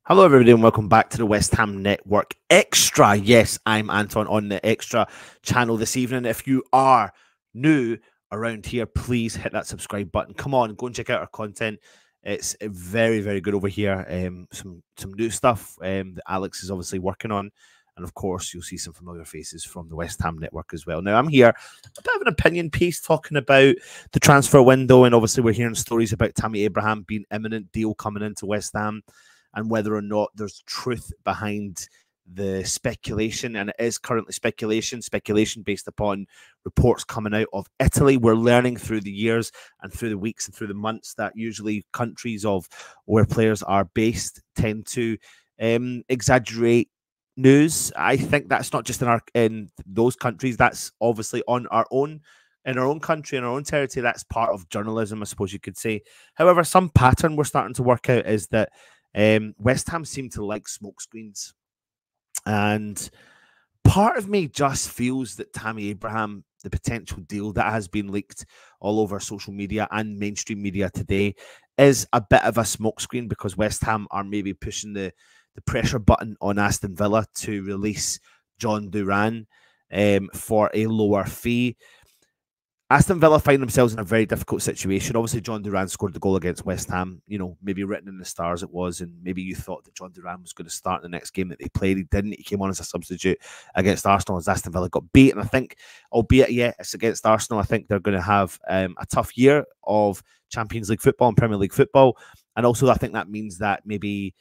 Hello, everybody, and welcome back to the West Ham Network Extra. Yes, I'm Anton on the Extra channel this evening. If you are new around here, please hit that subscribe button. Come on, go and check out our content. It's very, very good over here. Some new stuff that Alex is obviously working on. And of course, you'll see some familiar faces from the West Ham Network as well. Now, I'm here, a bit of an opinion piece talking about the transfer window. And obviously, we're hearing stories about Tammy Abraham being imminent deal coming into West Ham, and whether or not there's truth behind the speculation. And it is currently speculation based upon reports coming out of Italy. We're learning through the years and through the weeks and through the months that usually countries of where players are based tend to exaggerate news. I think that's not just in those countries. That's obviously on our own. In our own country, in our own territory, that's part of journalism, I suppose you could say. However, some pattern we're starting to work out is that West Ham seem to like smokescreens, and part of me just feels that Tammy Abraham, the potential deal that has been leaked all over social media and mainstream media today, is a bit of a smokescreen because West Ham are maybe pushing the pressure button on Aston Villa to release Jhon Duran for a lower fee. Aston Villa find themselves in a very difficult situation. Obviously, Jhon Duran scored the goal against West Ham. You know, maybe written in the stars it was, and maybe you thought that Jhon Duran was going to start the next game that they played. He didn't. He came on as a substitute against Arsenal as Aston Villa got beat. And I think, albeit, yeah, it's against Arsenal, I think they're going to have a tough year of Champions League football and Premier League football. And also, I think that means that maybe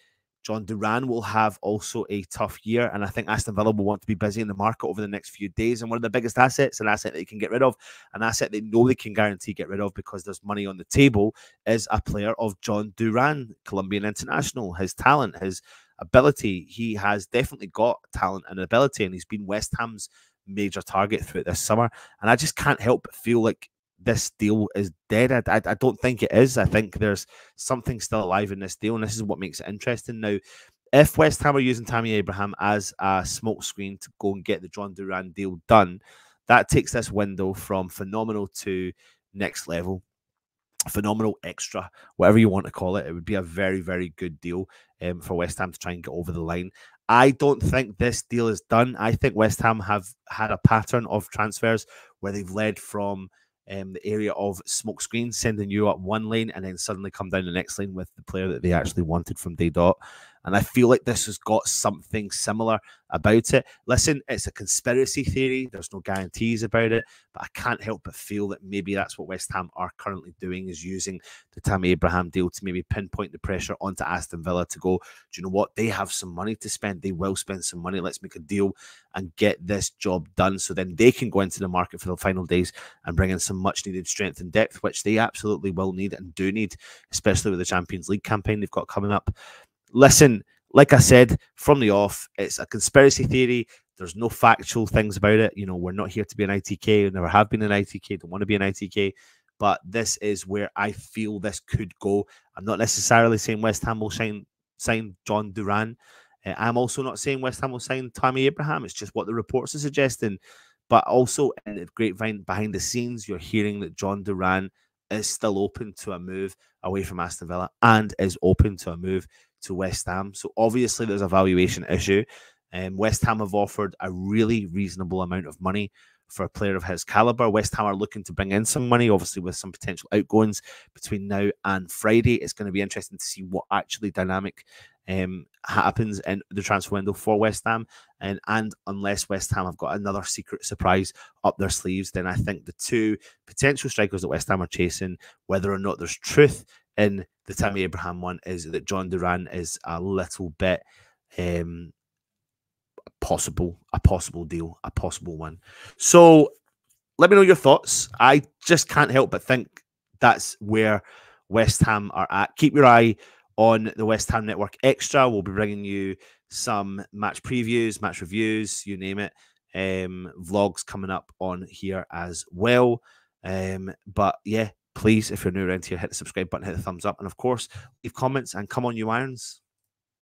Jhon Duran will have also a tough year, and I think Aston Villa will want to be busy in the market over the next few days. And one of the biggest assets, an asset they can get rid of, an asset they know they can guarantee get rid of because there's money on the table, is a player of Jhon Duran, Colombian international. His talent, his ability, he has definitely got talent and ability, and he's been West Ham's major target throughout this summer. And I just can't help but feel like this deal is dead. I don't think it is. I think there's something still alive in this deal, and this is what makes it interesting. Now, if West Ham are using Tammy Abraham as a smokescreen to go and get the Jhon Duran deal done, that takes this window from phenomenal to next level. Phenomenal, extra, whatever you want to call it. It would be a very, very good deal for West Ham to try and get over the line. I don't think this deal is done. I think West Ham have had a pattern of transfers where they've led from the area of smoke screens, sending you up one lane and then suddenly come down the next lane with the player that they actually wanted from day dot. And I feel like this has got something similar about it. Listen, it's a conspiracy theory. There's no guarantees about it, but I can't help but feel that maybe that's what West Ham are currently doing, is using the Tammy Abraham deal to maybe pinpoint the pressure onto Aston Villa to go, do you know what? They have some money to spend. They will spend some money. Let's make a deal and get this job done so then they can go into the market for the final days and bring in some much needed strength and depth, which they absolutely will need and do need, especially with the Champions League campaign they've got coming up. Listen, like I said, from the off, it's a conspiracy theory. There's no factual things about it. You know, we're not here to be an ITK. We never have been an ITK. Don't want to be an ITK. But this is where I feel this could go. I'm not necessarily saying West Ham will sign Jhon Duran. I'm also not saying West Ham will sign Tammy Abraham. It's just what the reports are suggesting. But also in the grapevine behind the scenes, you're hearing that Jhon Duran is still open to a move away from Aston Villa and is open to a move to West Ham. So obviously there's a valuation issue. West Ham have offered a really reasonable amount of money for a player of his caliber. West Ham are looking to bring in some money, obviously with some potential outgoings between now and Friday. It's going to be interesting to see what actually dynamic happens in the transfer window for West Ham. And unless West Ham have got another secret surprise up their sleeves, then I think the two potential strikers that West Ham are chasing, whether or not there's truth in the Tammy Abraham one, is that Jhon Duran is a little bit a possible deal, a possible one. So let me know your thoughts. I just can't help but think that's where West Ham are at. Keep your eye on the West Ham Network Extra. We'll be bringing you some match previews, match reviews, you name it. Vlogs coming up on here as well. But yeah, please, if you're new around here, hit the subscribe button, hit the thumbs up, and of course, leave comments and come on, you irons.